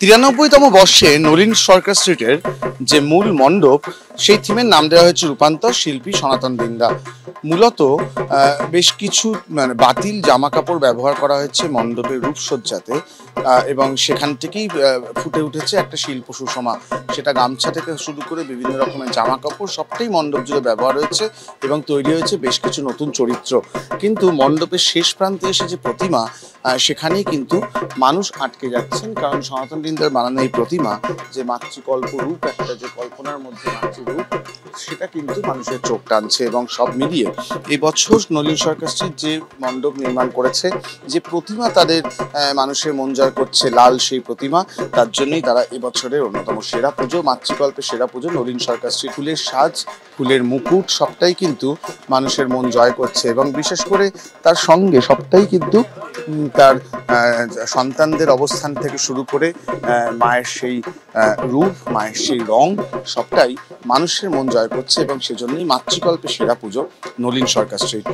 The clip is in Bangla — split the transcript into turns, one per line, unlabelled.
93তম বর্ষে নলিন সরকার স্ট্রিটের যে মূল মণ্ডপ সেই থিমের নাম দেওয়া হয়েছে রূপান্তর, শিল্পী সনাতন দিন্দা। মূলত বেশ কিছু বাতিল জামা কাপড় ব্যবহার করা হয়েছে মণ্ডপের রূপসজ্জাতে, এবং সেখান থেকেই ফুটে উঠেছে একটা শিল্প সুষমা। সেটা গামছা থেকে শুরু করে বিভিন্ন রকমের জামা কাপড় সবটাই মণ্ডপ জুড়ে ব্যবহার হয়েছে এবং তৈরি হয়েছে বেশ কিছু নতুন চরিত্র। কিন্তু মণ্ডপের শেষ প্রান্তে এসে যে প্রতিমা, সেখানেই কিন্তু মানুষ আটকে যাচ্ছেন, কারণ সনাতন দিন্দার বানানো এই প্রতিমা যে মাতৃকল্প রূপ, একটা যে কল্পনার মধ্যে মাতৃরূপ, সেটা কিন্তু মানুষের চোখ টানছে। এবং সব মিলিয়ে এই বছর নলিন সরকার স্ট্রিট যে মণ্ডপ নির্মাণ করেছে, যে প্রতিমা তাদের মানুষের মন জয় করছে, লাল সেই প্রতিমা, তার জন্যই তারা এবছরের অন্যতম সেরা পুজো, মাতৃকল্পের সেরা পুজো নলিন সরকার স্ট্রিট। ফুলের সাজ, ফুলের মুকুট সবটাই কিন্তু মানুষের মন জয় করছে, এবং বিশেষ করে তার সঙ্গে সবটাই কিন্তু তার সন্তানদের অবস্থান থেকে শুরু করে মায়ের সেই রূপ, মায়ের সেই রং, সবটাই মানুষের মন জয় করছে, এবং সেজন্যই মাতৃকল্পে সেরা পুজো নলিন সরকার স্ট্রিট।